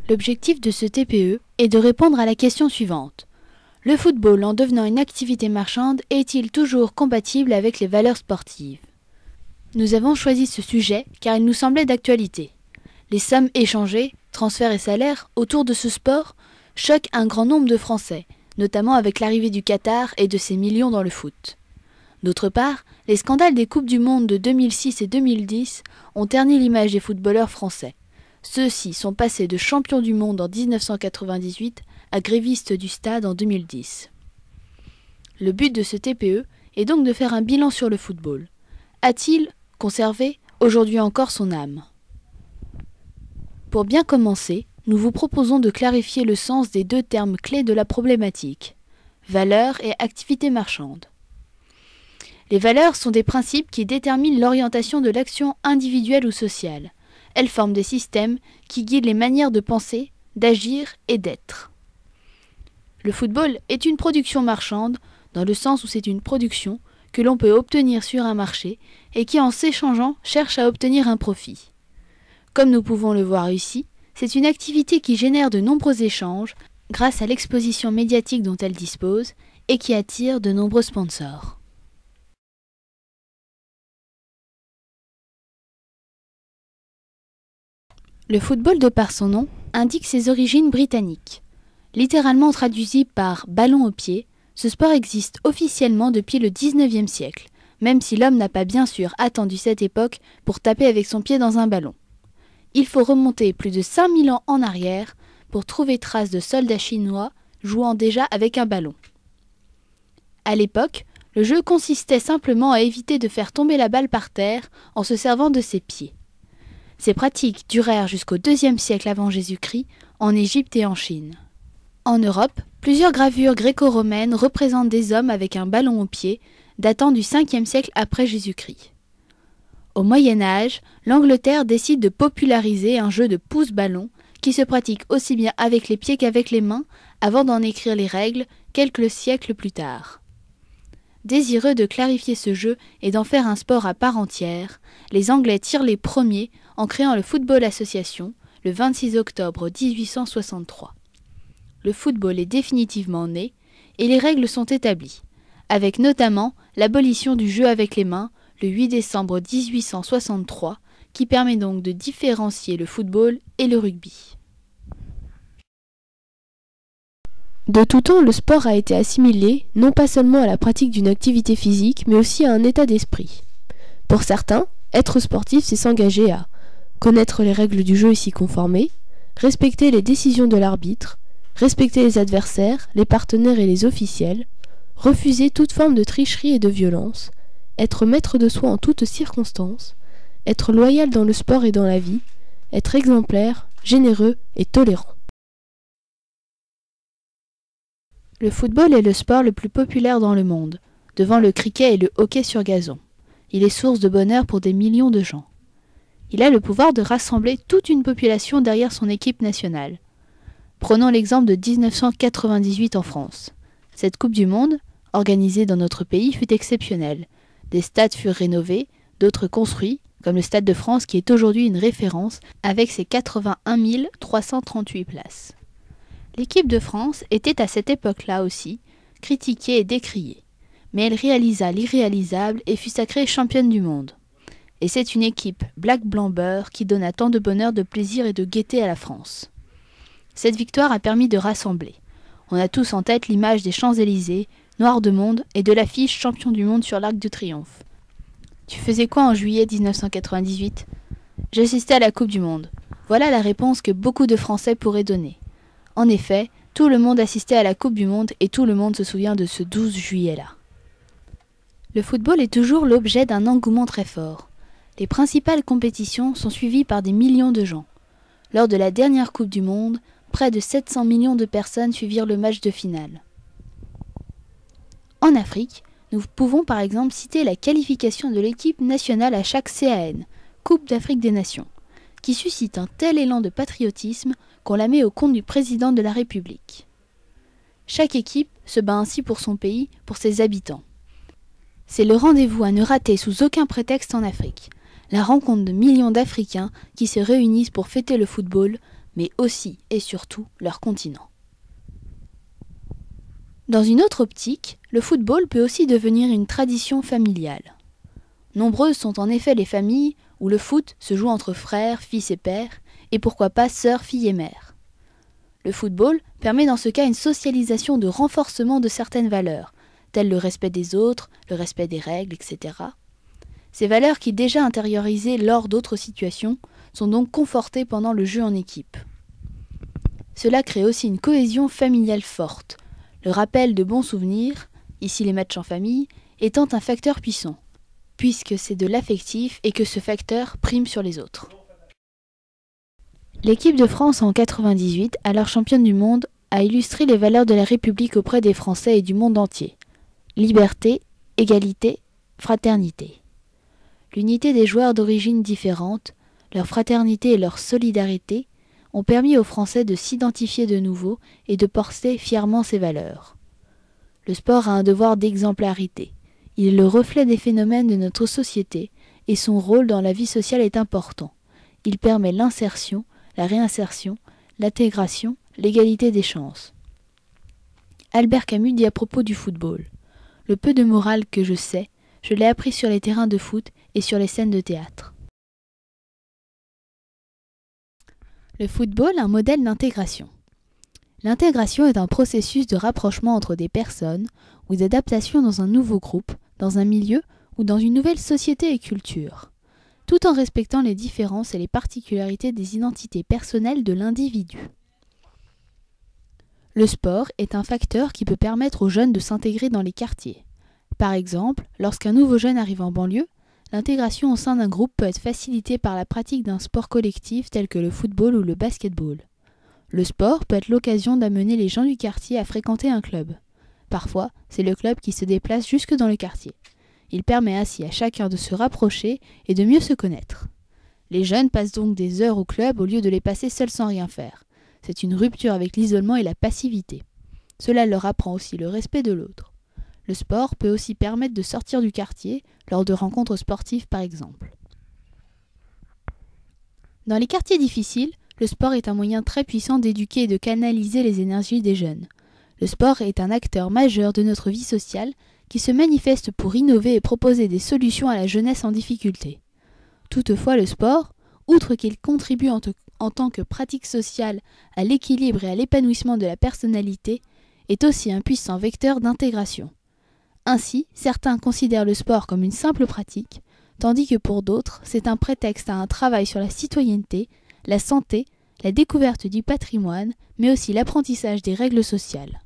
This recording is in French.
L'objectif de ce TPE est de répondre à la question suivante. Le football, en devenant une activité marchande, est-il toujours compatible avec les valeurs sportives? Nous avons choisi ce sujet car il nous semblait d'actualité. Les sommes échangées, transferts et salaires autour de ce sport choquent un grand nombre de Français, notamment avec l'arrivée du Qatar et de ses millions dans le foot. D'autre part, les scandales des Coupes du Monde de 2006 et 2010 ont terni l'image des footballeurs français. Ceux-ci sont passés de champions du monde en 1998 à grévistes du stade en 2010. Le but de ce TPE est donc de faire un bilan sur le football. A-t-il conservé aujourd'hui encore son âme? Pour bien commencer, nous vous proposons de clarifier le sens des deux termes clés de la problématique, valeurs et activité marchande. Les valeurs sont des principes qui déterminent l'orientation de l'action individuelle ou sociale. Elles forment des systèmes qui guident les manières de penser, d'agir et d'être. Le football est une production marchande, dans le sens où c'est une production que l'on peut obtenir sur un marché et qui, en s'échangeant, cherche à obtenir un profit. Comme nous pouvons le voir ici, c'est une activité qui génère de nombreux échanges grâce à l'exposition médiatique dont elle dispose et qui attire de nombreux sponsors. Le football, de par son nom, indique ses origines britanniques. Littéralement traduit par « ballon au pied », ce sport existe officiellement depuis le XIXe siècle, même si l'homme n'a pas bien sûr attendu cette époque pour taper avec son pied dans un ballon. Il faut remonter plus de 5000 ans en arrière pour trouver trace de soldats chinois jouant déjà avec un ballon. À l'époque, le jeu consistait simplement à éviter de faire tomber la balle par terre en se servant de ses pieds. Ces pratiques durèrent jusqu'au IIe siècle avant Jésus-Christ, en Égypte et en Chine. En Europe, plusieurs gravures gréco-romaines représentent des hommes avec un ballon au pied, datant du 5e siècle après Jésus-Christ. Au Moyen Âge, l'Angleterre décide de populariser un jeu de pouce-ballon qui se pratique aussi bien avec les pieds qu'avec les mains, avant d'en écrire les règles quelques siècles plus tard. Désireux de clarifier ce jeu et d'en faire un sport à part entière, les Anglais tirent les premiers en créant le Football Association le 26 octobre 1863. Le football est définitivement né et les règles sont établies, avec notamment l'abolition du jeu avec les mains le 8 décembre 1863, qui permet donc de différencier le football et le rugby. De tout temps, le sport a été assimilé non pas seulement à la pratique d'une activité physique, mais aussi à un état d'esprit. Pour certains, être sportif, c'est s'engager à connaître les règles du jeu et s'y conformer, respecter les décisions de l'arbitre, respecter les adversaires, les partenaires et les officiels, refuser toute forme de tricherie et de violence, être maître de soi en toutes circonstances, être loyal dans le sport et dans la vie, être exemplaire, généreux et tolérant. Le football est le sport le plus populaire dans le monde, devant le cricket et le hockey sur gazon. Il est source de bonheur pour des millions de gens. Il a le pouvoir de rassembler toute une population derrière son équipe nationale. Prenons l'exemple de 1998 en France. Cette Coupe du Monde, organisée dans notre pays, fut exceptionnelle. Des stades furent rénovés, d'autres construits, comme le Stade de France qui est aujourd'hui une référence avec ses 81 338 places. L'équipe de France était à cette époque-là aussi critiquée et décriée, mais elle réalisa l'irréalisable et fut sacrée championne du monde. Et c'est une équipe black-blanc-beurre qui donna tant de bonheur, de plaisir et de gaieté à la France. Cette victoire a permis de rassembler. On a tous en tête l'image des Champs-Élysées, Noir de monde et de l'affiche champion du monde sur l'Arc de Triomphe. Tu faisais quoi en juillet 1998 ? J'assistais à la Coupe du Monde. Voilà la réponse que beaucoup de Français pourraient donner. En effet, tout le monde assistait à la Coupe du Monde et tout le monde se souvient de ce 12 juillet-là. Le football est toujours l'objet d'un engouement très fort. Les principales compétitions sont suivies par des millions de gens. Lors de la dernière Coupe du Monde, près de 700 millions de personnes suivirent le match de finale. En Afrique, nous pouvons par exemple citer la qualification de l'équipe nationale à chaque CAN, Coupe d'Afrique des Nations, qui suscite un tel élan de patriotisme qu'on la met au compte du président de la République. Chaque équipe se bat ainsi pour son pays, pour ses habitants. C'est le rendez-vous à ne rater sous aucun prétexte en Afrique, la rencontre de millions d'Africains qui se réunissent pour fêter le football, mais aussi et surtout leur continent. Dans une autre optique, le football peut aussi devenir une tradition familiale. Nombreuses sont en effet les familles où le foot se joue entre frères, fils et pères, et pourquoi pas sœurs, filles et mères. Le football permet dans ce cas une socialisation de renforcement de certaines valeurs, telles le respect des autres, le respect des règles, etc. Ces valeurs qui, déjà intériorisées lors d'autres situations, sont donc confortées pendant le jeu en équipe. Cela crée aussi une cohésion familiale forte, le rappel de bons souvenirs, ici les matchs en famille, étant un facteur puissant, puisque c'est de l'affectif et que ce facteur prime sur les autres. L'équipe de France en 1998, alors championne du monde, a illustré les valeurs de la République auprès des Français et du monde entier. Liberté, égalité, fraternité. L'unité des joueurs d'origines différentes, leur fraternité et leur solidarité ont permis aux Français de s'identifier de nouveau et de porter fièrement ces valeurs. Le sport a un devoir d'exemplarité. Il est le reflet des phénomènes de notre société et son rôle dans la vie sociale est important. Il permet l'insertion, la réinsertion, l'intégration, l'égalité des chances. Albert Camus dit à propos du football : « Le peu de morale que je sais, je l'ai appris sur les terrains de foot et sur les scènes de théâtre. » Le football, un modèle d'intégration. L'intégration est un processus de rapprochement entre des personnes ou d'adaptation dans un nouveau groupe, dans un milieu ou dans une nouvelle société et culture, tout en respectant les différences et les particularités des identités personnelles de l'individu. Le sport est un facteur qui peut permettre aux jeunes de s'intégrer dans les quartiers. Par exemple, lorsqu'un nouveau jeune arrive en banlieue, l'intégration au sein d'un groupe peut être facilitée par la pratique d'un sport collectif tel que le football ou le basketball. Le sport peut être l'occasion d'amener les gens du quartier à fréquenter un club. Parfois, c'est le club qui se déplace jusque dans le quartier. Il permet ainsi à chacun de se rapprocher et de mieux se connaître. Les jeunes passent donc des heures au club au lieu de les passer seuls sans rien faire. C'est une rupture avec l'isolement et la passivité. Cela leur apprend aussi le respect de l'autre. Le sport peut aussi permettre de sortir du quartier lors de rencontres sportives par exemple. Dans les quartiers difficiles, le sport est un moyen très puissant d'éduquer et de canaliser les énergies des jeunes. Le sport est un acteur majeur de notre vie sociale qui se manifeste pour innover et proposer des solutions à la jeunesse en difficulté. Toutefois, le sport, outre qu'il contribue en tant que pratique sociale à l'équilibre et à l'épanouissement de la personnalité, est aussi un puissant vecteur d'intégration. Ainsi, certains considèrent le sport comme une simple pratique, tandis que pour d'autres, c'est un prétexte à un travail sur la citoyenneté, la santé, la découverte du patrimoine, mais aussi l'apprentissage des règles sociales.